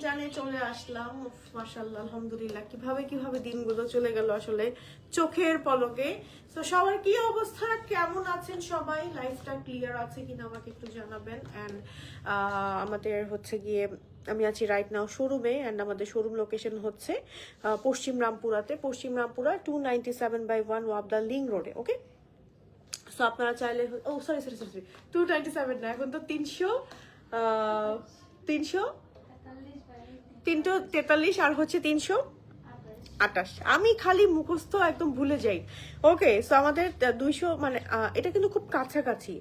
রমজানে চলে আসলাম। মাশাআল্লাহ, আলহামদুলিল্লাহ, কিভাবে দিনগুলো চলে গেল আসলে চোখের পলকে। তো সবার কি অবস্থা, কেমন আছেন সবাই? লাইফটা ক্লিয়ার আছে কিনা আমাকে একটু জানাবেন। অ্যান্ড আমাদের হচ্ছে গিয়ে আমি আছি রাইট নাও শোরুমে, অ্যান্ড আমাদের শোরুম লোকেশন হচ্ছে পশ্চিম রামপুরা 297/1 ওয়াবদা লিং রোডে। ওকে, সো আপনারা চাইলে সরি 297 না, এখন তো 343 আর হচ্ছে 328। আমি খালি মুখস্থ একদম ভুলে যাই। ওকে, সো আমাদের 200 মানে এটা কিন্তু খুব কাছাকাছি,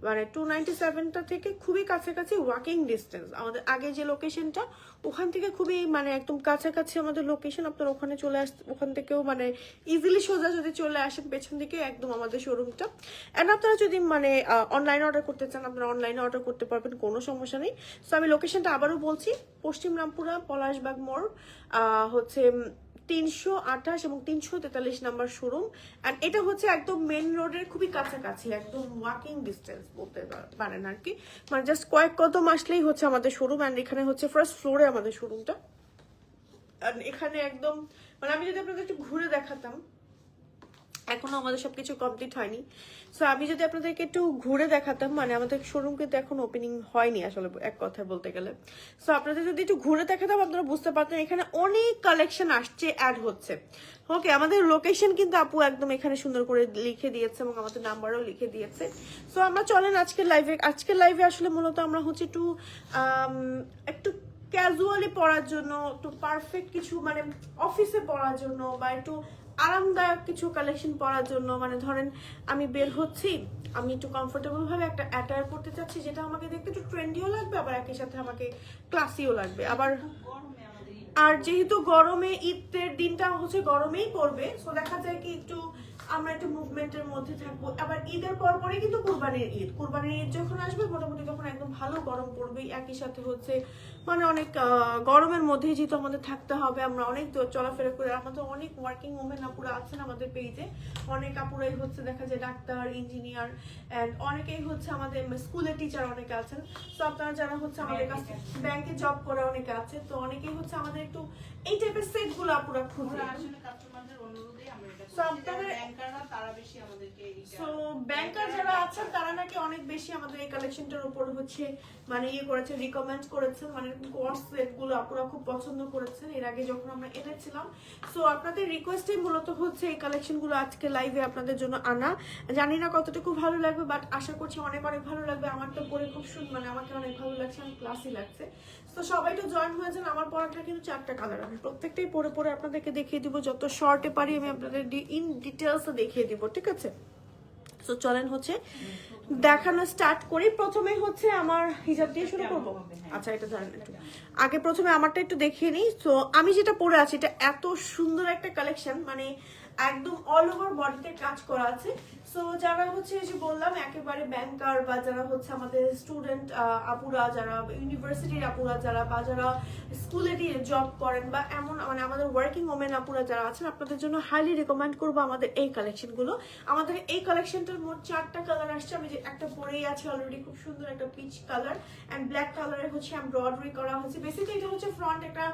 মানে 297টা থেকে খুবই কাছাকাছি, ওয়াকিং ডিস্টেন্স। আমাদের আগে যে লোকেশনটা ওখান থেকে খুবই মানে একদম কাছাকাছি আমাদের লোকেশন। আপনারা ওখানে চলে ওখান থেকেও মানে ইজিলি সোজা যদি চলে আসেন পেছন দিকে একদম আমাদের শোরুমটা। অ্যান্ড আপনারা যদি মানে অনলাইনে অর্ডার করতে চান, আপনারা অনলাইনে অর্ডার করতে পারবেন, কোনো সমস্যা নেই। সো আমি লোকেশনটা আবারও বলছি, পশ্চিম রামপুরা পলাশবাগ মোড়, হচ্ছে 328 এবং 343 নাম্বার শোরুম। অ্যান্ড এটা হচ্ছে একদম মেন রোডের খুবই কাছাকাছি, একদম ওয়াকিং ডিস্টেন্স বলতে পারেন আর কি। মানে জাস্ট কয়েক কদম আসলেই হচ্ছে আমাদের শোরুম। অ্যান্ড এখানে হচ্ছে ফার্স্ট ফ্লোরে আমাদের শোরুমটা। অ্যান্ড এখানে একদম মানে আমি যদি আপনাদের একটু ঘুরে দেখাতাম, এখনো আমাদের সবকিছু কমপ্লিট হয়নি। সো আমি যদি আপনাদেরকে একটু ঘুরে দেখাতাম, মানে আমাদের শোরুম কিন্তু এখন ওপেনিং হয়নি আসলে এক কথায় বলতে গেলে। সো আপনাদের যদি একটু ঘুরে দেখাতাম আপনারা বুঝতে পারতেন এখানে অনেক কালেকশন আসছে, অ্যাড হচ্ছে। ওকে, আমাদের লোকেশন কিন্তু আপু একদম এখানে সুন্দর করে লিখে দিয়েছে এবং আমাদের নাম্বারও লিখে দিয়েছে। সো আমরা চলেন আজকের লাইভে আসলে মূলত আমরা হচ্ছে একটু ক্যাজুয়ালি পড়ার জন্য, একটু পারফেক্ট কিছু মানে অফিসে পড়ার জন্য বা একটু আরামদায়ক কিছু কালেকশন পরার জন্য, মানে ধরেন আমি বের হচ্ছি, আমি একটু কমফোর্টেবল ভাবে একটা অ্যাটায়ার পরতে চাচ্ছি যেটা আমাকে দেখতে একটু ট্রেন্ডিও লাগবে, আবার একই সাথে আমাকে ক্লাসিও লাগবে। আবার আর যেহেতু গরমে ঈদের দিনটা হচ্ছে গরমেই পড়বে, সো দেখা যায় কি একটু আমরা একটু মুভমেন্টের মধ্যে থাকবো। আবার ঈদের পরে কিন্তু কুরবানির ঈদ যখন আসবে মোটামুটি তখন একদম ভালো গরম পড়বে। একই সাথে হচ্ছে মানে অনেক গরমের মধ্যেই যেহেতু আমাদের থাকতে হবে, আমরা অনেক চলাফেরা করে, আমাদের অনেক ওয়ার্কিং ওমেন আপুরা আছেন আমাদের পেজে। অনেক আপুরাই হচ্ছে দেখা যায় ডাক্তার, ইঞ্জিনিয়ার, অ্যান্ড অনেকেই হচ্ছে আমাদের স্কুলের টিচার অনেকে আছেন। তো আপনারা যারা হচ্ছে আমাদের কাছে ব্যাংকে জব করে অনেকে আছে, তো অনেকেই হচ্ছে আমাদের একটু এই টাইপের সেট গুলো আপুরা খুঁজে। ব্যাংকার যারা আছেন তারা নাকি অনেক বেশি আমাদের এই কালেকশনটার উপর হচ্ছে মানে করেছে, রিকমেন্ড করেছেন, মানে কোর্স সেট গুলো আপনারা খুব পছন্দ করেছেন এর আগে যখন আমরা এনেছিলাম। সো আপনাদের রিকোয়েস্টে মূলত হচ্ছে এই কালেকশন গুলো আজকে লাইভে আপনাদের জন্য আনা। জানি না কতটুকু ভালো লাগবে, বাট আশা করছি অনেক ভালো লাগবে। আমার তো পরে খুব মানে আমাকে অনেক ভালো লাগছে, অনেক ক্লাসি লাগছে। তো সবাই তো জয়েন হয়ে যান। আমার পড়াটা কিন্তু 4টা কালার, আমি প্রত্যেকটাই পরে আপনাদেরকে দেখিয়ে দিব, যত শর্টে পারি আমি আপনাদের ইন ডিটেলস দেখিয়ে দিব, ঠিক আছে? সো চলেন হচ্ছে দেখানো স্টার্ট করি। প্রথমে হচ্ছে আমার হিজাব দিয়ে শুরু করবো। আচ্ছা, এটা জানেন একটু আগে প্রথমে আমারটা একটু দেখিয়ে নিই। তো আমি যেটা পরে আছি এটা এত সুন্দর একটা কালেকশন, মানে একদম অল ওভার বডিতে কাজ করা আছে। সো যারা হচ্ছে যে বললাম একেবারে ব্যাংকার বা যারা হচ্ছে আমাদের স্টুডেন্ট আপুরা, যারা ইউনিভার্সিটির আপুরা, যারা বা যারা স্কুলে দিয়ে জব করেন বা এমন মানে আমাদের ওয়ার্কিং ওমেন আপুরা যারা আছেন, আপনাদের জন্য হাইলি রেকমেন্ড করবো আমাদের এই কালেকশনগুলো। আমাদের এই কালেকশনটার মোট 4টা কালার আসছে। আমি যে একটা পরেই আছি অলরেডি, খুব সুন্দর একটা পিচ কালার অ্যান্ড ব্ল্যাক কালারের হচ্ছে এমব্রয়ডারি করা হয়েছে। বেসিক্যালি এটা হচ্ছে ফ্রন্ট একটা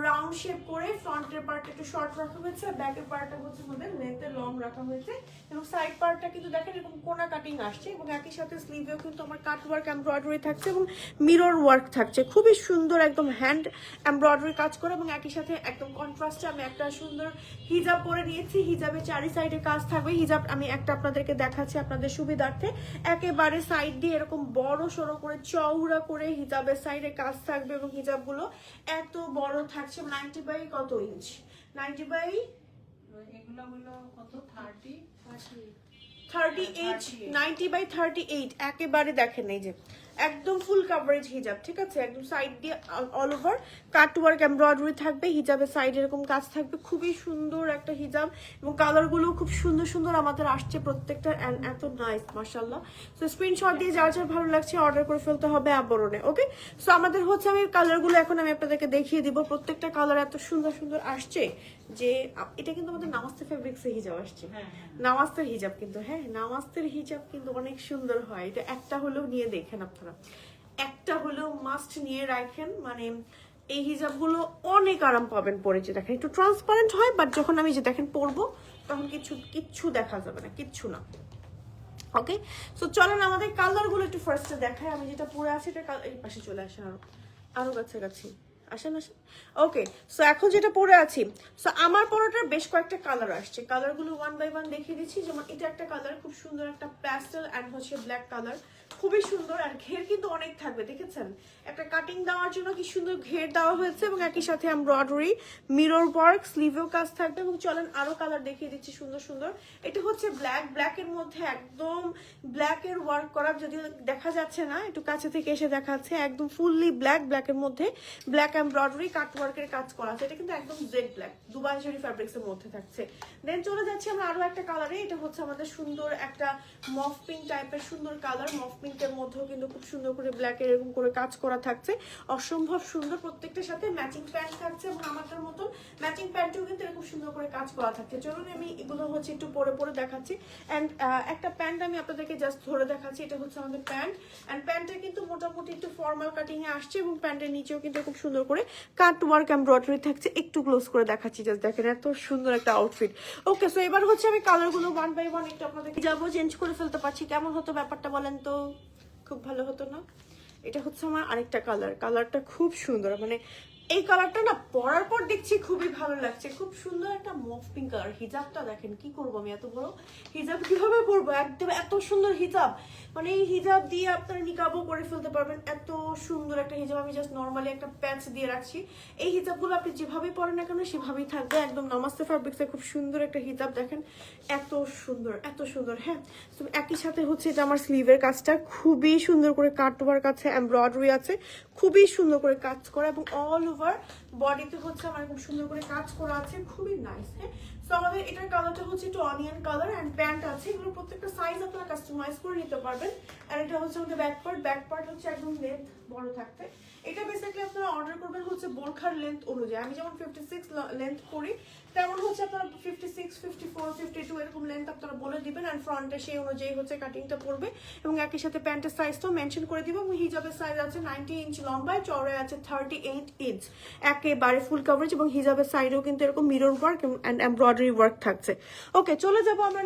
রাউন্ড শেপ করে ফ্রন্টের পার্টটা একটু শর্ট রাখা হয়েছে, আর ব্যাকের পার্টটা হচ্ছে আমাদের লেন্থে লং রাখা হয়েছে, এবং সাইড পার্টটা কিন্তু দেখেন এরকম কোনা কাটিং আসছে, এবং একই সাথে স্লিভেও কিন্তু আমার কাট ওয়ার্ক এমব্রয়ডারি থাকছে এবং মিরর ওয়ার্ক থাকছে। খুবই সুন্দর একদম হ্যান্ড এমব্রয়ডারি কাজ করে, এবং একই সাথে একদম কন্ট্রাস্টে আমি একটা সুন্দর হিজাব পরে নিয়েছি। হিজাবের চারি সাইডে কাজ থাকবে। হিজাব আমি একটা আপনাদেরকে দেখাচ্ছি আপনাদের সুবিধার্থে। একেবারে সাইড দিয়ে এরকম বড় সড়ো করে চওড়া করে হিজাবের সাইডে কাজ থাকবে, এবং হিজাবগুলো এত বড় থাকছে। 90 বাই কত ইঞ্চ? 90 বাই এগুলো হলো কত 38 90 বাই 38। একেবারে দেখেন এই যে একদম ফুল কাভারেজ হিজাব, ঠিক আছে? একদম সাইড দিয়ে অল ওভার কাট ওয়ার্ক এমব্রয়ডারি থাকবে, হিজাবের সাইড এরকম কাজ থাকবে। খুবই সুন্দর একটা হিজাব, এবং কালারগুলো খুব সুন্দর আমাদের আসছে প্রত্যেকটা, এত নাইস মাশাআল্লাহ। সো স্ক্রিনশট দিয়ে যার ভালো লাগছে অর্ডার করে ফেলতে হবে আবরণে। ওকে, সো আমাদের হচ্ছে আমি কালারগুলো এখন আমি আপনাদেরকে দেখিয়ে দিব। প্রত্যেকটা কালার এত সুন্দর আসছে যে এটা কিন্তু আমাদের নামাস্তে ফেব্রিক্সের হিজাব আসছে। নামাস্তের হিজাব কিন্তু, হ্যাঁ নামাস্তের হিজাব কিন্তু অনেক সুন্দর হয়। এটা একটা হলেও নিয়ে দেখেন আপনারা, একটা হলেও মাস্ট নিয়ে রাখেন। মানে এই হিজাবগুলো অনেক আরাম পাবেন পরে, যে দেখেন একটু ট্রান্সপারেন্ট হয়, বাট যখন আমি যে দেখেন পরবো তখন কিচ্ছু দেখা যাবে না, কিচ্ছু না। ওকে, সো চলেন আমাদের কালারগুলো একটু ফার্স্টে দেখাই। আমি যেটা পরে আছি এটা এই পাশে চলে আসেন, আরো কাছাকাছি আসেন আসেন। ওকে, সো এখন যেটা পরে আছি, সো আমার পরোটার বেশ কয়েকটা কালার আসছে, কালারগুলো ওয়ান বাই ওয়ান দেখিয়ে দিচ্ছি। যেমন এটা একটা কালার, খুব সুন্দর একটা প্যাস্টেল অ্যান্ড হচ্ছে ব্ল্যাক কালার, খুবই সুন্দর। আর ঘের কিন্তু অনেক থাকবে, দেখেছেন একটা কাটিং দেওয়ার জন্য কি সুন্দর ঘের দেওয়া হয়েছে, এবং একই সাথে এমব্রয়ডারি, মিরর ওয়ার্ক, স্লিভেও কাজ থাকবে। এবং চলেন আরো কালার দেখিয়ে দিচ্ছি সুন্দর সুন্দর। এটা হচ্ছে ব্ল্যাকের মধ্যে একদম ব্ল্যাকের ওয়ার্ক করা, যদিও দেখা যাচ্ছে না, একটু কাছে থেকে এসে দেখাচ্ছে, একদম ফুললি ব্ল্যাকের মধ্যে ব্ল্যাক এমব্রয়ডারি কাট ওয়ার্কের কাজ করা আছে। এটা কিন্তু একদম জেড ব্ল্যাক, দুবাই জরি ফ্যাব্রিক্স এর মধ্যে থাকছে। দেন চলে যাচ্ছি আমরা আরো একটা কালারে, এটা হচ্ছে আমাদের সুন্দর একটা মফ পিঙ্ক টাইপের সুন্দর কালার। মফ পিঙ্কের মধ্যেও কিন্তু খুব সুন্দর করে ব্ল্যাকের এরকম করে কাজ করা থাকছে, অসম্ভব সুন্দর। প্রত্যেকটার সাথে ম্যাচিং প্যান্ট থাকছে, এবং আমাদের মতো ম্যাচিং প্যান্টেও কিন্তু এরকম সুন্দর করে কাজ করা থাকছে। চলুন আমি এগুলো হচ্ছে একটু পরে দেখাচ্ছি। অ্যান্ড একটা প্যান্ট আমি আপনাদেরকে জাস্ট ধরে দেখাচ্ছি, এটা হচ্ছে আমাদের প্যান্ট। অ্যান্ড প্যান্টটা কিন্তু মোটামুটি একটু ফর্মাল কাটিং এ আসছে, এবং প্যান্টের নিচেও কিন্তু খুব সুন্দর করে কাট ওয়ার্ক এমব্রয়ডারি থাকছে। একটু ক্লোজ করে দেখাচ্ছি, জাস্ট দেখেন এত সুন্দর একটা আউটফিট। ওকে, সো এবার হচ্ছে আমি কালারগুলো ওয়ান বাই ওয়ান একটু আপনাদেরকে যাবো, চেঞ্জ করে ফেলতে পারছি। কেমন হতো ব্যাপারটা বলেন তো? খুব ভালো হতো না? এটা হচ্ছে আমার আরেকটা কালার, কালারটা খুব সুন্দর, মানে এই কালারটা না পরার পর দেখছি খুবই ভালো লাগছে, খুব সুন্দর একটা মফ পিঙ্ক কালার। হিজাবটা দেখেন, কি করবো আমি এত বড় হিজাব কিভাবে করবো, একদম এত সুন্দর হিজাব, মানে এই হিজাব দিয়ে আপনারা নিকাবও করে ফেলতে পারবেন, এত সুন্দর একটা হিজাব। আমি জাস্ট নর্মালি একটা প্যাচ দিয়ে রাখছি। এই হিজাবগুলো আপনি যেভাবেই পরেন না কেন সেভাবেই থাকবে, একদম নামাস্তে ফ্যাব্রিক্সে খুব সুন্দর একটা হিজাব, দেখেন এত সুন্দর এত সুন্দর। হ্যাঁ, তো একই সাথে হচ্ছে এটা আমার স্লিভের কাজটা খুবই সুন্দর করে কাট ওয়ার্ক আছে, এমব্রয়ডারি আছে, খুবই সুন্দর করে কাজ করা, এবং অল ওভার বডিতে হচ্ছে আমার খুব সুন্দর করে কাজ করা আছে, খুবই নাইস। হ্যাঁ, সো আমাদের এটার কালারটা হচ্ছে একটু অনিয়ন কালার, অ্যান্ড প্যান্ট আছে, এগুলো প্রত্যেকটা সাইজ আপনারা কাস্টমাইজ করে নিতে পারবেন। আর এটা হচ্ছে আমাদের ব্যাক পার্ট হচ্ছে একদম লেন্থ বড় থাকতে। এটা বেসিক্যালি আপনারা অর্ডার করবেন হচ্ছে বোরখার লেন্থ অনুযায়ী। আমি যেমন 56 লেন্থ করি, তেমন হচ্ছে আপনারা 56, 54, 52 এরকম লেন্থ আপনারা বলে দিবেন, অ্যান্ড ফ্রন্টে সেই অনুযায়ী হচ্ছে কাটিংটা পড়বে। এবং একই সাথে প্যান্টের সাইজটাও মেনশন করে দিব। এবং হিজাবের সাইজ আছে 90 ইঞ্চ লম্বায়, চওড়ায় আছে 38 ইঞ্চ, একেবারে ফুল কভারেজ। এবং হিজাবের সাইডেও কিন্তু এরকম mirror work and embroidery work থাকছে। ওকে, চলে যাবো আমরা।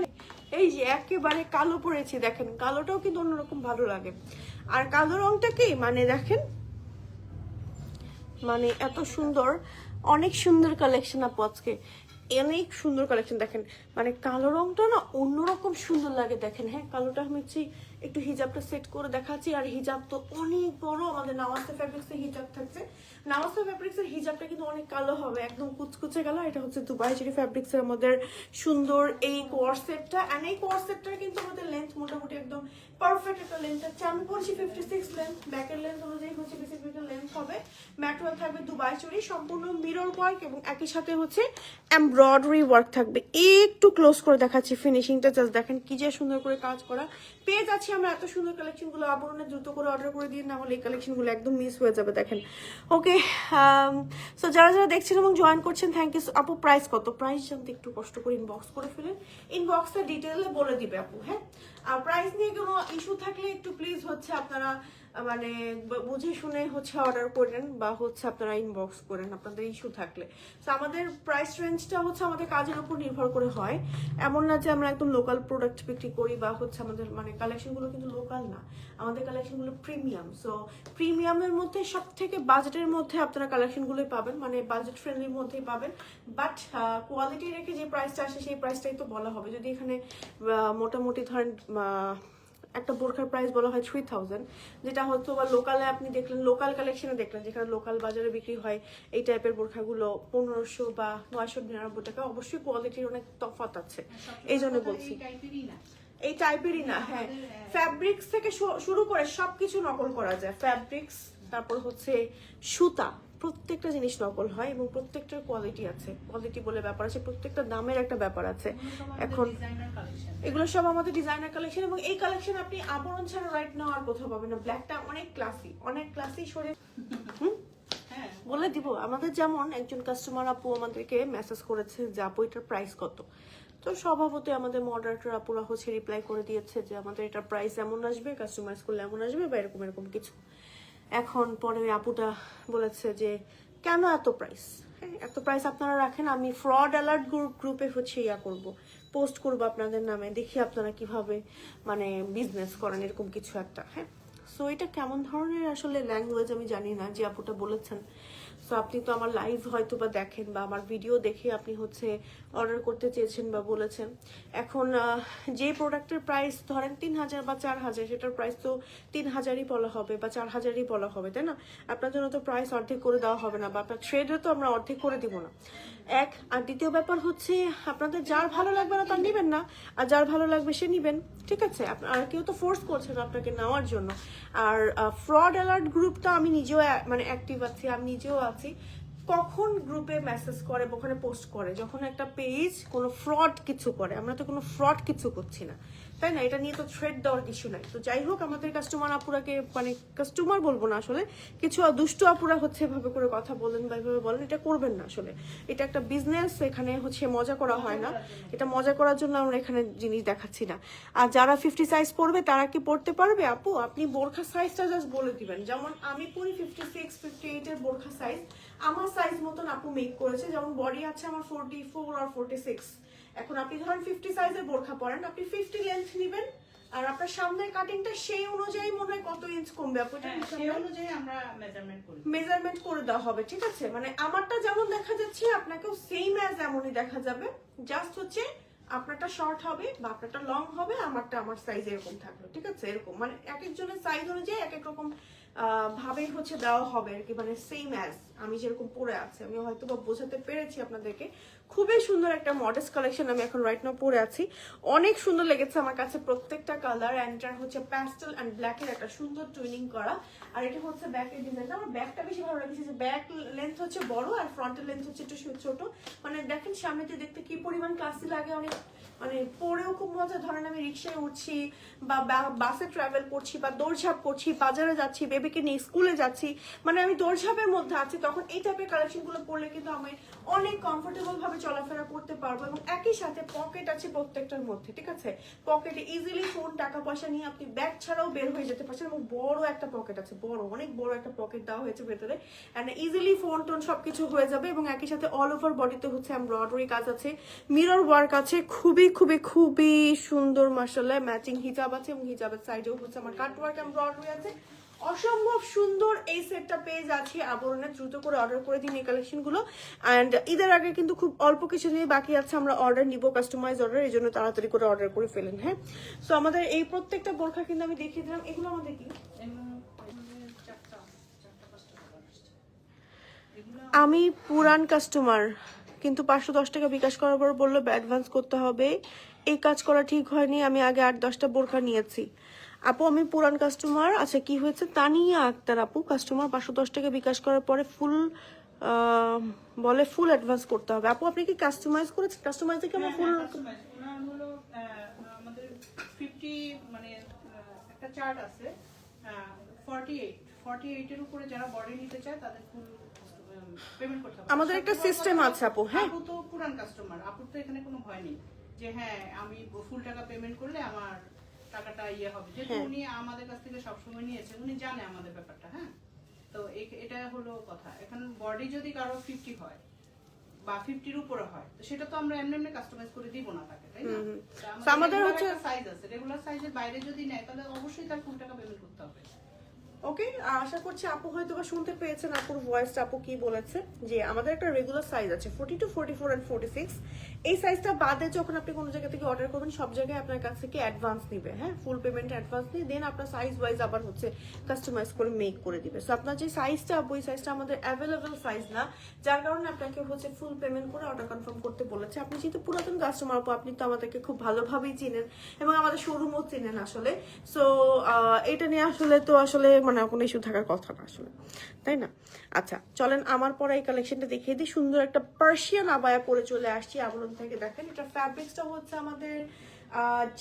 এই যে একেবারে কালো পরেছি, দেখেন কালোটাও কিন্তু অন্যরকম ভালো লাগে। আর কালো রংটা কি মানে দেখেন, মানে এত সুন্দর, অনেক সুন্দর কালেকশন আপু আজকে, অনেক সুন্দর কালেকশন। দেখেন মানে কালো রংটা না অন্যরকম সুন্দর লাগে, দেখেন। হ্যাঁ, কালোটা আমি একটু হিজাবটা সেট করে দেখাচ্ছি। আর হিজাব তো অনেক বড়, আমাদের নামাস্তে ফ্যাব্রিক্সের হিজাব থাকছে। নামাস্তে ফ্যাব্রিক্সের হিজাবটা কিন্তু অনেক কালো হবে, একদম কুচকুচে কালো। এটা হচ্ছে দুবাই জেরি ফ্যাব্রিক্সের আমাদের সুন্দর এই কোয়ারসেটটা, অ্যান্ড এই কোয়ারসেটটার কিন্তু আমাদের লেন্থ মোটামুটি একদম পারফেক্ট একটা লেন্থ আছে। আমি বলছি 56 লেন্থ, ব্যাকের লেন্থ অনুযায়ী হচ্ছে 56 লেন্থ হবে। ম্যাটেরিয়াল থাকবে দুবাই জরি, সম্পূর্ণ মিরর ওয়ার্ক, এবং একই সাথে হচ্ছে এমব্রয়ডারি ওয়ার্ক থাকবে। একটু ক্লোজ করে দেখাচ্ছি ফিনিশিংটা, জাস্ট দেখেন কি যে সুন্দর করে কাজ করা। পেয়ে যাচ্ছি আমরা এত সুন্দর কালেকশনগুলো, আবরণে দ্রুত করে অর্ডার করে দিয়ে, না হলে এই কালেকশনগুলো একদম মিস হয়ে যাবে। দেখেন, ওকে, সো যারা যারা দেখছেন এবং জয়েন করছেন, থ্যাংক ইউ আপু। প্রাইস কত? প্রাইস জানতে একটু কষ্ট করে ইনবক্স করে ফেলেন, ইনবক্সটা ডিটেইলে বলে দিবে আপু। হ্যাঁ, আর প্রাইস নিয়ে কোনো ইস্যু থাকলে একটু প্লিজ হচ্ছে আপনারা মানে বুঝে শুনে হচ্ছে অর্ডার করেন, বা হচ্ছে আপনারা ইনবক্স করেন আপনাদের ইস্যু থাকলে। তো আমাদের প্রাইস রেঞ্জটা হচ্ছে আমাদের কাজের উপর নির্ভর করে হয়, এমন না যে আমরা একদম লোকাল প্রোডাক্ট বিক্রি করি, বা হচ্ছে আমাদের মানে কালেকশনগুলো কিন্তু লোকাল না, আমাদের কালেকশনগুলো প্রিমিয়াম। সো প্রিমিয়ামের মধ্যে সব থেকে বাজেটের মধ্যে আপনারা কালেকশনগুলোই পাবেন, মানে বাজেট ফ্রেন্ডলির মধ্যেই পাবেন। বাট কোয়ালিটি রেখে যে প্রাইসটা আসে সেই প্রাইসটাই তো বলা হবে। যদি এখানে মোটামুটি ধরেন একটা বোরখার প্রাইস বলা হয় 3000, যেটা হয়তো বা লোকালে আপনি দেখলেন, লোকাল কালেকশনে দেখলেন, যেখানে লোকাল বাজারে বিক্রি হয় এই টাইপের বোরখাগুলো 1500 বা 999 টাকা, অবশ্যই কোয়ালিটির অনেক তফাৎ আছে, এই জন্য বলছি। এই টাইপেরই না, হ্যাঁ, ফ্যাব্রিক্স থেকে শুরু করে সবকিছু নকল করা যায়। ফ্যাব্রিক্স, তারপর হচ্ছে সুতা, প্রত্যেকটা জিনিস নকল হয়, এবং প্রত্যেকটার কোয়ালিটি আছে, কোয়ালিটি বলে ব্যাপার আছে, প্রত্যেকটা দামের একটা ব্যাপার আছে। এখন এগুলো সব আমাদের ডিজাইনার কালেকশন, এবং এই কালেকশন আপনি আবরণ ছাড়া রাইট নাও আর কোথাও পাবেন না। ব্ল্যাকটা অনেক ক্লাসি সরে বলে দিব। আমাদের যেমন একজন কাস্টমার আপু আমাদেরকে মেসেজ করেছে যে আপু এটার প্রাইস কত, তো স্বভাবতই আমাদের মডারেটর আপুরা হচ্ছে রিপ্লাই করে দিয়েছে যে আমাদের এটার প্রাইস এমন আসবে, কাস্টমাইজ করলে এমন আসবে, বা এরকম কিছু। এখন পরে ওই আপুটা বলেছে যে কেন এত প্রাইস? হ্যাঁ, এত প্রাইস আপনারা রাখেন, আমি ফ্রড অ্যালার্ট গ্রুপে হচ্ছে করব, পোস্ট করবো আপনাদের নামে, দেখি আপনারা কিভাবে মানে বিজনেস করেন এরকম কিছু একটা। হ্যাঁ, সো এটা কেমন ধরনের আসলে ল্যাঙ্গুয়েজ আমি জানি না, যে আপুটা বলেছেন। সো আপনি তো আমার লাইভ হয়তো বা দেখেন বা আমার ভিডিও দেখে আপনি হচ্ছে অর্ডার করতে চেয়েছেন বা বলেছেন। এখন যে প্রোডাক্টের প্রাইস ধরেন 3000 বা 4000, সেটার প্রাইস তো 3000ই বলা হবে বা 4000ই বলা হবে, তাই না? আপনার জন্য তো প্রাইস অর্ধেক করে দেওয়া হবে না, বা আপনার ট্রেডে তো আমরা অর্ধেক করে দিব না। এক, আর দ্বিতীয় ব্যাপার হচ্ছে আপনাদের যার ভালো লাগবে না তার নেবেন না, আর যার ভালো লাগবে সে নিবেন, ঠিক আছে? আর কেউ তো ফোর্স করছে না আপনাকে নেওয়ার জন্য। আর ফ্রড অ্যালার্ট গ্রুপটা আমি নিজেও মানে অ্যাক্টিভ আছি, আমি নিজেও আছি। কখন গ্রুপে মেসেজ করে, ওখানে পোস্ট করে যখন একটা পেজ কোনো ফ্রড কিছু করে, আমরা তো কোনো ফ্রড কিছু করছি না, তাই না? এটা নিয়ে তো থ্রেড দেওয়ার কিছু নাই। তো যাই হোক, আমাদের কাস্টমার আপুরাকে মানে কাস্টমার বলবো না, আসলে কিছু দুষ্ট আপুরা হচ্ছে এভাবে করে কথা বলেন বা এভাবে বলেন, এটা করবেন না। আসলে এটা একটা বিজনেস, এখানে হচ্ছে মজা করা হয় না, এটা মজা করার জন্য আমরা এখানে জিনিস দেখাচ্ছি না। আর যারা 50 সাইজ পড়বে তারা কি পড়তে পারবে আপু? আপনি বোরখা সাইজটা জাস্ট বলে দিবেন, যেমন আমি পরি 56, 58 এর বোরখা সাইজ, আমার সাইজ মতন আপু মেক করেছে। যেমন বডি আছে আমার 44 আর 46। এখন আপনি ধরেন 50 সাইজের বোরখা পরেন, আপনি 50 লেন্থ নেবেন, আর আপনার সামনের কাটিংটা সেই অনুযায়ী মনে হয় কত ইঞ্চ কমবে আপু, সেই অনুযায়ী আমরা মেজারমেন্ট করে দেওয়া হবে, ঠিক আছে? মানে আমারটা যেমন দেখা যাচ্ছে আপনাকেও সেম অ্যাজ এমনই দেখা যাবে, জাস্ট হচ্ছে আপনারটা শর্ট হবে বা আপনারটা লং হবে, আমারটা আমার সাইজ এরকম থাকলো, ঠিক আছে? এরকম মানে এক একজনের সাইজ অনুযায়ী এক এক রকম ভাবে হচ্ছে দেওয়া হবে আর কি, মানে সেম অ্যাজ আমি যেরকম পরে আছি। আমি হয়তো বা বোঝাতে পেরেছি আপনাদেরকে। খুবই সুন্দর একটা মডেস্ট কালেকশন আমি এখন রাইট নাও পরে আছি, অনেক সুন্দর লেগেছে আমার কাছে প্রত্যেকটা কালার। অ্যান্ড এটা হচ্ছে প্যাস্টেল অ্যান্ড ব্ল্যাকের একটা সুন্দর টুইনিং করা। আর এটা হচ্ছে ব্যাকের ডিজাইনটা, আমার ব্যাকটা বেশি ভালো লাগছে, যে ব্যাক লেন্থ হচ্ছে বড় আর ফ্রন্টের লেন্থ হচ্ছে একটু ছোট। মানে দেখেন সামনেতে দেখতে কি পরিমাণ ক্লাসি লাগে, অনেক মানে পরেও খুব মজা। ধরেন আমি রিক্সায় উঠছি বা বাসে ট্রাভেল করছি বা দৌড়ঝাঁপ করছি, বাজারে যাচ্ছি, বেবিকে নিয়ে স্কুলে যাচ্ছি, মানে আমি দৌড়ঝাঁপের মধ্যে আছি, তখন এই টাইপের কালেকশনগুলো পরলে কিন্তু আমি অনেক কমফোর্টেবল ভাবে চলাফেরা করতে পারবো। এবং একই সাথে পকেট আছে প্রত্যেকটার মধ্যে, ঠিক আছে? পকেটে ইজিলি ফোন, টাকা পয়সা নিয়ে আপনি ব্যাগ ছাড়াও বের হয়ে যেতে পারছেন। এবং বড় একটা পকেট আছে, বড়, অনেক বড় একটা পকেট দেওয়া হয়েছে ভেতরে, এন্ড ইজিলি ফোন টোন সবকিছু হয়ে যাবে। এবং একই সাথে অল ওভার বডিতে হচ্ছে এমব্রয়ডারি কাজ আছে, মিরর ওয়ার্ক আছে, খুবই খুবই খুবই সুন্দর মাশাআল্লাহ। ম্যাচিং হিজাব আছে এবং হিজাবের সাইডেও হচ্ছে আমার কাট ওয়ার্ক এমব্রয়ডারি আছে, অসম্ভব সুন্দর। এই সেটটা পেয়ে যাচ্ছি আবরণে, দ্রুত করে অর্ডার করে দিন এই কালেকশনগুলো। অ্যান্ড ঈদের আগে কিন্তু খুব অল্প কিছু দিন বাকি আছে, আমরা অর্ডার নিব, কাস্টমাইজ অর্ডার, এই জন্য তাড়াতাড়ি করে অর্ডার করে ফেলেন। হ্যাঁ, সো আমাদের এই প্রত্যেকটা বোরখা কিন্তু আমি দেখিয়ে দিলাম। এগুলো আমাদের কি, আমি পুরান কাস্টমার, কিন্তু 510 টাকা বিকাশ করার পর বললো অ্যাডভান্স করতে হবে, এই কাজ করা ঠিক হয়নি, আমি আগে 8-10টা বোরখা নিয়েছি। আপু আমি পুরান কাস্টমার। আচ্ছা কি হয়েছে? তানিয়া আক্তার আপু কাস্টমার, 510 টাকা বিকাশ করার পরে ফুল বলে ফুল অ্যাডভান্স করতে হবে। আপু আপনি কি কাস্টমাইজ করেছেন? কাস্টমাইজ থেকে আমরা ফুল হলো আমাদের 50 মানে একটা চার্ট আছে 48 এর উপরে যারা বডি নিতে চায় তাদের ফুল পেমেন্ট করতে হবে। আমাদের একটা সিস্টেম আছে আপু। হ্যাঁ, আপু তো পুরান কাস্টমার, আপুর তো এখানে কোনো ভয় নেই যে হ্যাঁ আমি ফুল টাকা পেমেন্ট করলে আমার টাকাটা ইয়ে হবে, যেহেতু উনি আমাদের কাছ থেকে সবসময় নিয়েছে, উনি জানে আমাদের ব্যাপারটা। হ্যাঁ, তো এটা হলো কথা। এখন বডি যদি কারো 50 হয় বা 50 এর উপরে হয়, তো সেটা তো আমরা এমনি এমনি কাস্টমাইজ করে দিব না তাকে, তাই না? আমাদের হচ্ছে সাইজ আছে, রেগুলার সাইজের বাইরে যদি নেয় তাহলে অবশ্যই তার ফুল টাকা পেমেন্ট করতে হবে। ওকে, আশা করছি আপু হয়তো বা শুনতে পেয়েছেন আপুর ভয়েসটা, আপু কি বলেছে যে আমাদের একটা রেগুলার সাইজ আছে 42, 44 এন্ড 46। এই সাইজটা বাদে যখন আপনি কোনো জায়গা থেকে অর্ডার করবেন, সব জায়গায় আপনার কাছ থেকে অ্যাডভান্স নিবে। হ্যাঁ, ফুল পেমেন্ট অ্যাডভান্স নিয়ে দেন আপনার সাইজ ওয়াইজ আবার হচ্ছে কাস্টমাইজ করে মেক করে দিবে। সো আপনার যে সাইজটা আপু, এই সাইজটা আমাদের অ্যাভেলেবল সাইজ না, যার কারণে আপনাকে হচ্ছে ফুল পেমেন্ট করে অর্ডার কনফার্ম করতে বলেছে। আপনি যেহেতু পুরাতন কাস্টমার আপু, আপনি তো আমাদেরকে খুব ভালোভাবেই চিনেন এবং আমাদের শোরুমও চিনেন আসলে। সো এটা নিয়ে আসলে তো আসলে মানে কোনো ইস্যু থাকার কথা না আসলে, তাই না? আচ্ছা চলেন আমার পরে এই কালেকশনটা দেখিয়ে দিই। সুন্দর একটা পার্সিয়ান আবায়া পরে চলে আসছি আবরণ থেকে। দেখেন এটা ফ্যাব্রিক্সটা হচ্ছে আমাদের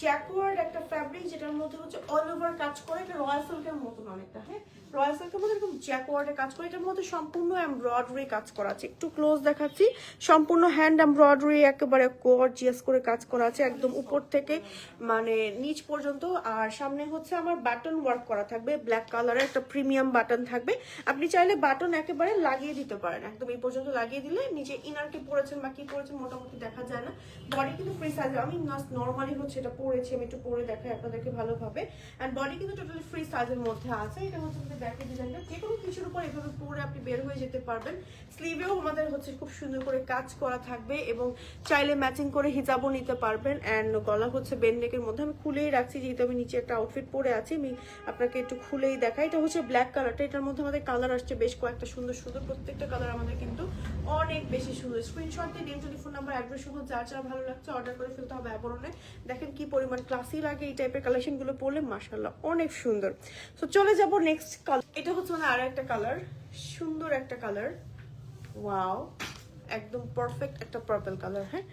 জ্যাকওয়ার্ড একটা ফ্যাব্রিক, যেটার মধ্যে হচ্ছে অল ওভার কাজ করে, এটা রয়্যাল সিল্কের মতন অনেকটা। হ্যাঁ, রয়্যাল সিল্কের মধ্যে এরকম জ্যাকওয়ার্ডে কাজ করে, এটার মধ্যে সম্পূর্ণ এমব্রয়ডারি কাজ করা আছে। একটু ক্লোজ দেখাচ্ছি, সম্পূর্ণ হ্যান্ড এমব্রয়ডারি একেবারে গর্জিয়াস করে কাজ করা আছে একদম উপর থেকে মানে নিচ পর্যন্ত। আর সামনে হচ্ছে আমার বাটন ওয়ার্ক করা থাকবে, ব্ল্যাক কালারের একটা প্রিমিয়াম বাটন থাকবে। আপনি চাইলে বাটন একেবারে লাগিয়ে দিতে পারেন, একদম এই পর্যন্ত লাগিয়ে দিলে নিচে ইনার কি পরেছেন বা কি পরেছেন মোটামুটি দেখা যায় না। বডি কিন্তু ফ্রি সাইজ, আমি নর্মালি হচ্ছে এটা পরেছি, আমি একটু পরে দেখাই আপনাদেরকে ভালোভাবে। অ্যান্ড বডি কিন্তু টোটালি ফ্রি সাইজের মধ্যে আছে। এটা হচ্ছে ব্যাকের ডিজাইনটা, যে কোনো কিছুর উপর এভাবে পরে আপনি বের হয়ে যেতে পারবেন। স্লিভেও আমাদের হচ্ছে খুব সুন্দর করে কাজ করা থাকবে এবং চাইলে ম্যাচিং করে হিজাবও নিতে পারবেন। অ্যান্ড গলা হচ্ছে বেননেকের মধ্যে, আমি খুলেই রাখছি যেহেতু আমি নিচে একটা আউটফিট পরে আছি, আমি আপনাকে একটু খুলেই দেখাই। এটা হচ্ছে ব্ল্যাক কালারটা, এটার মধ্যে আমাদের কালার আসছে বেশ কয়েকটা সুন্দর সুন্দর, প্রত্যেকটা কালার আমাদের কিন্তু অনেক বেশি সুন্দর। স্ক্রিনশট দিয়ে নেম, টেলিফোন নাম্বার, অ্যাড্রেস সহ যা যা ভালো লাগছে অর্ডার করে ফেলতে হবে আবরণে। দেখেন কি পরিমাণ ক্লাসি লাগে এই টাইপের কালেকশনগুলো পরলে, মাশাআল্লাহ অনেক সুন্দর। সো চলে যাব নেক্সট কালার। এটা হচ্ছে মানে আর একটা কালার, সুন্দর একটা কালার, ওয়াও একদম পারফেক্ট একটা পার্পল কালার। হ্যাঁ,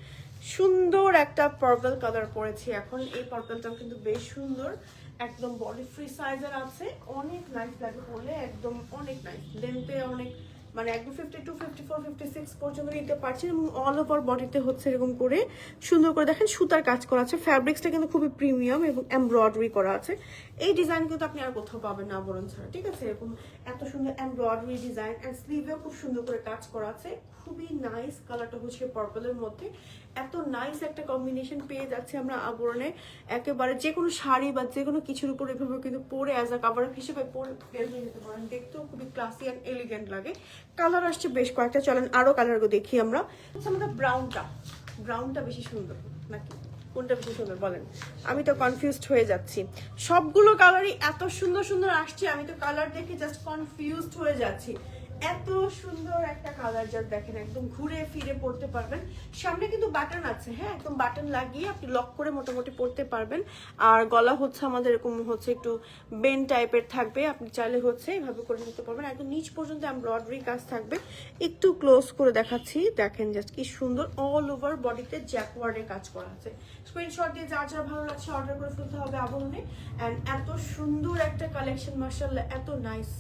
সুন্দর একটা পার্পল কালার পরেছি এখন। এই পার্পলটাও কিন্তু বেশ সুন্দর, একদম বডি ফ্রি সাইজের আছে, অনেক নাইস লাগে পরলে, একদম অনেক নাইস। লেন্থে অনেক মানে একদম 52, 54, 56 পর্যন্ত নিতে পারছেন এবং অল ওভার বডিতে হচ্ছে এরকম করে সুন্দর করে দেখেন সুতার কাজ করা আছে। ফ্যাব্রিক্সটা কিন্তু খুবই প্রিমিয়াম এবং এমব্রয়ডারি করা আছে। এই ডিজাইন কিন্তু আপনি আর কোথাও পাবেন না আবরণ ছাড়া, ঠিক আছে? এরকম এত সুন্দর এমব্রয়ডারি ডিজাইন অ্যান্ড স্লিভেও খুব সুন্দর করে কাজ করা আছে। খুবই নাইস কালারটা হচ্ছে পার্পলের মধ্যে, এত নাইস একটা কম্বিনেশন পেয়ে যাচ্ছে আমরা আবরণে। একেবারে যে কোনো শাড়ি বা যে কোনো কিছুর উপর এভাবে কিন্তু পরে অ্যাজ আ কাভার হিসেবে পরে বের হয়ে যেতে পারেন, দেখতেও খুবই ক্লাসি অ্যান্ড এলিগেন্ট লাগে। কালার আসছে বেশ কয়েকটা, চলেন আরো কালারগুলো দেখি আমরা। আচ্ছা, আমাদের ব্রাউনটা বেশি সুন্দর নাকি কোনটা বেশি সুন্দর বলেন? আমি তো কনফিউজড হয়ে যাচ্ছি, সবগুলো কালারই এত সুন্দর সুন্দর আসছে, আমি তো কালার দেখে জাস্ট কনফিউজড হয়ে যাচ্ছি। এত সুন্দর একটা কালার, জাস্ট দেখেন একদম ঘুরে ফিরে পড়তে পারবেন। সামনে কিন্তু বাটন আছে, হ্যাঁ একদম বাটন লাগিয়ে আপনি লক করে মোটামুটি পড়তে পারবেন। আর গলা হচ্ছে আমাদের এরকম হচ্ছে একটু বেন টাইপের থাকবে, আপনি চাইলে হচ্ছে এভাবে করে নিতে পারবেন। একদম নিচ পর্যন্ত এমব্রয়ডারি কাজ থাকবে, একটু ক্লোজ করে দেখাচ্ছি, দেখেন জাস্ট কি সুন্দর অল ওভার বডিতে জ্যাকওয়ার্ডের কাজ করা আছে। স্ক্রিনশট দিয়ে যা যা ভালো লাগছে অর্ডার করে ফেলতে হবে আবরণে। অ্যান্ড এত সুন্দর একটা কালেকশন, মাশাআল্লাহ এত নাইস।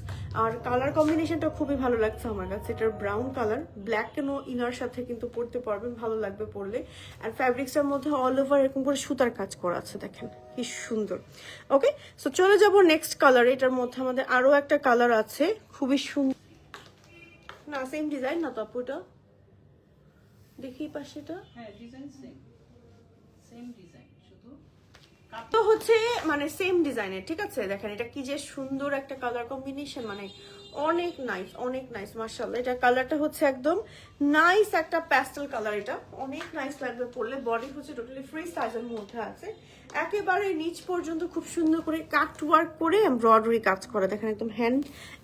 আর কালার কম্বিনেশনটা খুবই ভালো লাগছে আমার কাছে, এটার ব্রাউন কালার ব্ল্যাক কেন ইনার সাথে কিন্তু পরতে পারবেন, ভালো লাগবে পরলে। আর ফ্যাব্রিক্সের মধ্যে অল ওভার এরকম করে সুতার কাজ করা আছে, দেখেন কি সুন্দর। ওকে, সো চলে যাব নেক্সট কালার। এটার মধ্যে আমাদের আরো একটা কালার আছে খুবই সুন্দর, না সেম ডিজাইন না তো আপু? এটা দেখি পাশেটা, হ্যাঁ ডিজাইন সেম ডিজাইন, শুধু তো হচ্ছে মানে সেম ডিজাইনের, ঠিক আছে? দেখেন এটা কি যে সুন্দর একটা কালার কম্বিনেশন, মানে অনেক নাইস অনেক নাইস মাশাআল্লাহ। এটা কালারটা হচ্ছে একদম নাইস একটা প্যাস্টেল কালার, এটা অনেক নাইস লাগবে পরলে। বডি হচ্ছে টোটালি ফ্রি সাইজের মধ্যে আছে, একেবারে নিচ পর্যন্ত খুব সুন্দর করে কাট ওয়ার্ক করে এমব্রয়ডারি কাজ করা, দেখেন একদম হ্যান্ড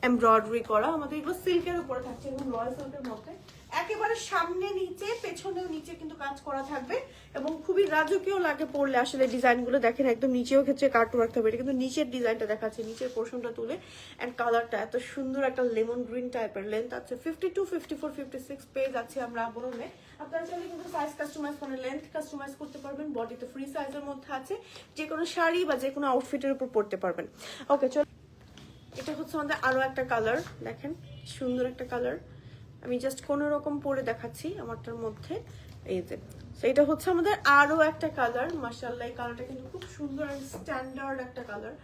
এমব্রয়ডারি করা। আমাদের এগুলো সিল্কের উপরে থাকছে, এবং রয়্যাল সিল্কের মধ্যে একেবারে সামনে নিচে পেছনেও নিচে কিন্তু কাজ করা থাকবে এবং খুবই রাজকীয় লাগে পরলে। আসলে ডিজাইনগুলো দেখেন একদম নিচেও ক্ষেত্রে কাট ওয়ার্ক থাকবে, এটা কিন্তু নিচের ডিজাইনটা দেখাচ্ছে, নিচের পোর্শনটা তুলে। এন্ড কালারটা এত সুন্দর একটা লেমন গ্রিন টাইপের, লেন্থ আছে 52, 54, 56 পেজ আছে আমরা আবরণে। আপনারা চাইলে কিন্তু সাইজ কাস্টমাইজ করে লেন্থ কাস্টমাইজ করতে পারবেন, বডিতে ফ্রি সাইজের মধ্যে আছে, যে কোনো শাড়ি বা যে কোনো আউটফিটের উপর পরতে পারবেন। ওকে চল, এটা হচ্ছে আমাদের আরো একটা কালার, দেখেন সুন্দর একটা কালার, আমি জাস্ট কোনো রকম পরে দেখাচ্ছি আমারটার মধ্যে। এই যে এটা হচ্ছে আমাদের আরো একটা কালার, মাশাআল্লাহ এই কালারটা কিন্তু খুব সুন্দর আর স্ট্যান্ডার্ড একটা কালার,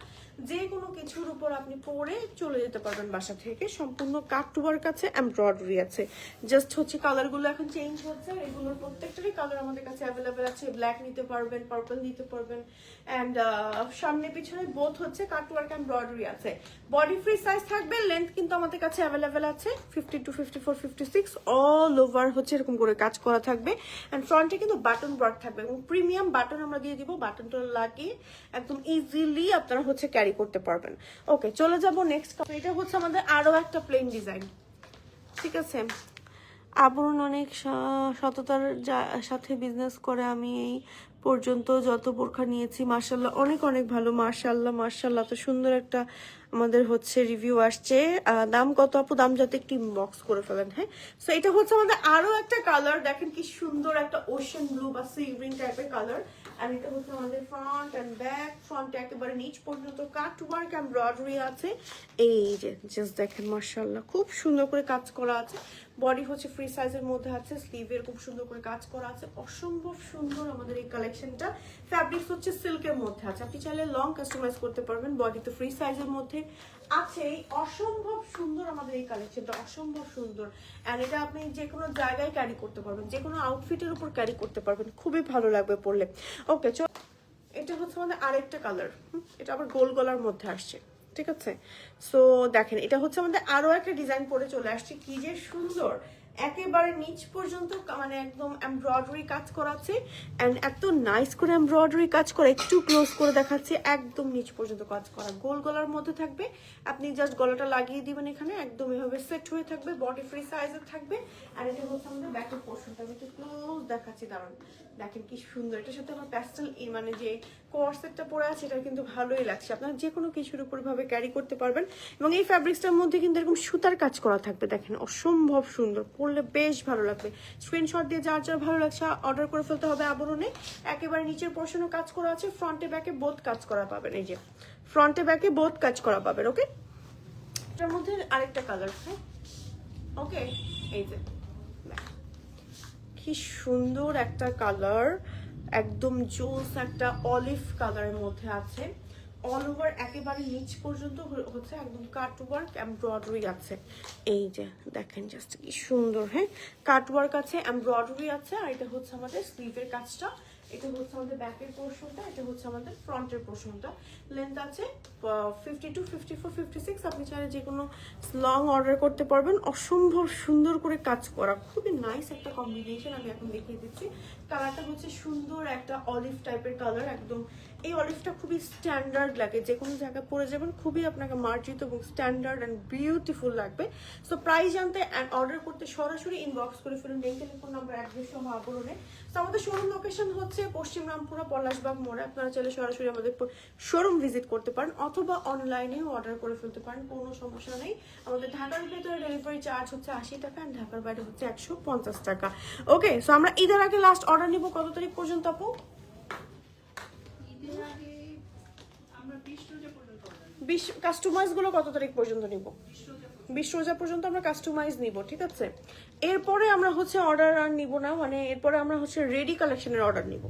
যে কোনো কিছুর উপর আপনি পরে চলে যেতে পারবেন বাসা থেকে। সম্পূর্ণ কাট ওয়ার্ক আছে, এমব্রয়ডারি আছে, জাস্ট হচ্ছে কালারগুলো এখন চেঞ্জ হচ্ছে। এগুলোর প্রত্যেকটারই কালার আমাদের কাছে অ্যাভেলেবেল আছে, ব্ল্যাক নিতে পারবেন, পার্পল নিতে পারবেন। অ্যান্ড সামনে পিছনে বোথ হচ্ছে কাট ওয়ার্ক এমব্রয়ডারি আছে। বডি ফ্রি সাইজ থাকবে, লেন্থ কিন্তু আমাদের কাছে অ্যাভেলেবেল আছে 52, 54, 56 অল ওভার হচ্ছে এরকম করে কাজ করা থাকবে। অ্যান্ড ফ্রন্টে কিন্তু বাটন ওয়ার্ক থাকবে এবং প্রিমিয়াম বাটন আমরা দিয়ে দিব, বাটনটা লাগিয়ে একদম ইজিলি আপনারা হচ্ছে ক্যারি করতে পারবেন। ওকে চলে যাব নেক্সট। এটা হচ্ছে আমাদের আরো একটা প্লেন ডিজাইন, ঠিক আছে? আবরণ অনেক সততার সাথে বিজনেস করে, আমি এই পর্যন্ত যত বোরখা নিয়েছি মাশাআল্লাহ অনেক অনেক ভালো, মাশাআল্লাহ মাশাআল্লাহ। তো সুন্দর একটা আমাদের হচ্ছে রিভিউ আসছে। দাম কত আপু? দাম যাতে একটু ইনবক্স করে ফেলেন। হ্যাঁ, সো এটা হচ্ছে আমাদের আরো একটা কালার, দেখেন কি সুন্দর একটা ওশেন ব্লু বা সি গ্রিন টাইপের কালার। আর এটা হচ্ছে আমাদের ফ্রন্ট এন্ড ব্যাক। ফ্রন্টে একেবারে নিচ পর্যন্ত কাট ওয়ার্ক এমব্রয়ডারি আছে। এই যে জাস্ট দেখেন মাশাআল্লাহ, খুব সুন্দর করে কাজ করা আছে। বডি হচ্ছে ফ্রি সাইজের মধ্যে আছে, স্লিভের খুব সুন্দর করে কাজ করা আছে। অসম্ভব সুন্দর আমাদের এই কালেকশনটা। ফ্যাব্রিক্স হচ্ছে সিল্কের মধ্যে আছে, আপনি চাইলে লং কাস্টমাইজ করতে পারবেন। বডি তো ফ্রি সাইজের মধ্যে আছে। অসম্ভব সুন্দর আমাদের এই কালেকশনটা, অসম্ভব সুন্দর। এন্ড এটা আপনি যে কোনো জায়গায় ক্যারি করতে পারবেন, যে কোনো আউটফিটের উপর ক্যারি করতে পারবেন, খুবই ভালো লাগবে পরলে। ওকে, এটা হচ্ছে আমাদের আরেকটা কালার। এটা আবার গোল গলার মধ্যে আসছে, ঠিক আছে। সো দেখেন, এটা হচ্ছে আমাদের আরো একটা ডিজাইন পরে চলে আসছে, কি যে সুন্দর। একেবারে নিচ পর্যন্ত মানে একদম এমব্রয়ডারি কাজ করা আছে। এন্ড এত নাইস করে এমব্রয়ডারি কাজ করা, একটু ক্লোজ করে দেখাচ্ছি, একদম নিচ পর্যন্ত কাজ করা। গোল গলার মধ্যে থাকবে, আপনি জাস্ট গলাটা লাগিয়ে দিবেন এখানে, একদম এভাবে সেট হয়ে থাকবে। বডি ফ্রি সাইজের থাকবে। আর এটা হচ্ছে আমাদের ব্যাকের পোর্শনটা, আমি একটু ক্লোজ দেখাচ্ছি, দাঁড়ান। দেখেন কি সুন্দর। এটার সাথে আমার প্যাস্টেল মানে যে কোয়ার্সেটটা পরে আছে, এটা কিন্তু ভালোই লাগছে। আপনারা যে কোনো কিছুর উপর ভাবে ক্যারি করতে পারবেন। এবং এই ফ্যাব্রিক্সটার মধ্যে কিন্তু এরকম সুতার কাজ করা থাকবে, দেখেন অসম্ভব সুন্দর, পরলে বেশ ভালো লাগবে। স্ক্রিনশট দিয়ে যার যার ভালো লাগছে অর্ডার করে ফেলতে হবে আবরণে। একেবারে নিচের পোর্শনও কাজ করা আছে, ফ্রন্টে ব্যাকে বোথ কাজ করা পাবেন। এই যে ফ্রন্টে ব্যাকে বোথ কাজ করা পাবেন। ওকে, এটার মধ্যে আরেকটা কালার, হ্যাঁ ওকে, এই যে কি সুন্দর একটা কালার, একদম জোস একটা অলিভ কালারের মধ্যে আছে। অল ওভার একেবারে নিচ পর্যন্ত হচ্ছে একদম কাট ওয়ার্ক এমব্রয়ডারি আছে। এই যে দেখেন জাস্ট কি সুন্দর, হ্যাঁ কাট ওয়ার্ক আছে, এমব্রয়ডারি আছে। আর এটা হচ্ছে আমাদের স্লিভের কাজটা, এটা হচ্ছে আমাদের ব্যাকের পোর্শনটা, এটা হচ্ছে আমাদের ফ্রন্টের পোর্শনটা। লেন্থ আছে 52, 54, 56। আপনি চাইলে যে কোনো লং অর্ডার করতে পারবেন। অসম্ভব সুন্দর করে কাজ করা, খুবই নাইস একটা কম্বিনেশন। আমি এখন দেখিয়ে দিচ্ছি। কালারটা হচ্ছে সুন্দর একটা অলিভ টাইপের কালার, একদম এই অলিভটা খুবই স্ট্যান্ডার্ড লাগে, যে কোনো জায়গায় পরে যাবেন খুবই আপনাকে মার্জিত এবং স্ট্যান্ডার্ড অ্যান্ড বিউটিফুল লাগবে। সো প্রাইস জানতে অ্যান্ড অর্ডার করতে সরাসরি ইনবক্স করে ফেলুন, লিংক টেলিফোন নাম্বার অ্যাড্রেস সহ আবরণে। তো আমাদের শোরুম লোকেশন হচ্ছে পশ্চিম রামপুরা পলাশবাগ মোড়ে। আপনারা চাইলে সরাসরি আমাদের শোরুম ভিজিট করতে পারেন অথবা অনলাইনেও অর্ডার করে ফেলতে পারেন, কোনো সমস্যা নেই। আমাদের ঢাকার ভেতরে ডেলিভারি চার্জ হচ্ছে 80 টাকা, অ্যান্ড ঢাকার বাইরে হচ্ছে 150 টাকা। ওকে, সো আমরা ঈদের আগে লাস্ট অর্ডার নিব কত তারিখ পর্যন্ত আপু? ঈদের আগে আমরা 20 রোজা পর্যন্ত order নিই। 20 কাস্টমাইজ গুলো কত তারিখ পর্যন্ত নিব? 20 রোজা পর্যন্ত। 20 রোজা পর্যন্ত আমরা কাস্টমাইজ নিব, ঠিক আছে। এরপরে আমরা হচ্ছে অর্ডার আর নিব না, মানে এরপরে আমরা হচ্ছে রেডি কালেকশনের অর্ডার নিব।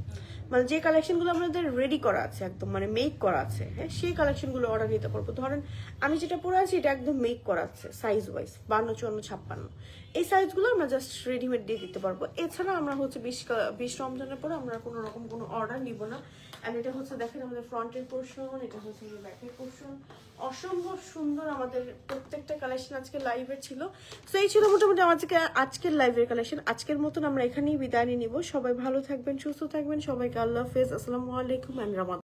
মানে যে কালেকশনগুলো আমাদের রেডি করা আছে, একদম মানে মেক করা আছে, হ্যাঁ সেই কালেকশনগুলো অর্ডার নিতে পারবো। ধরেন আমি যেটা পরে আছি এটা একদম মেক করা আছে সাইজ ওয়াইজ, 52, 54, 56। এই সাইজগুলো আমরা জাস্ট রেডিমেড দিয়ে দিতে পারবো। এছাড়া আমরা হচ্ছে 20 রমজানের পরে আমরা কোনো রকম কোনো অর্ডার নিব না। এন্ড এটা হচ্ছে দেখেন আমাদের ফ্রন্টের পোর্শন, এটা হচ্ছে ব্যাকের পোর্শন। অসম্ভব সুন্দর আমাদের প্রত্যেকটা কালেকশন আজকে লাইভের ছিল। সো এই ছিল মোটামুটি আজকের লাইভের কালেকশন। আজকের মতন আমরা এখানেই বিদায় নিয়ে নিব। সবাই ভালো থাকবেন, সুস্থ থাকবেন। সবাইকে আল্লাহ হাফেজ, আসসালামু আলাইকুম এন্ড রামাদান।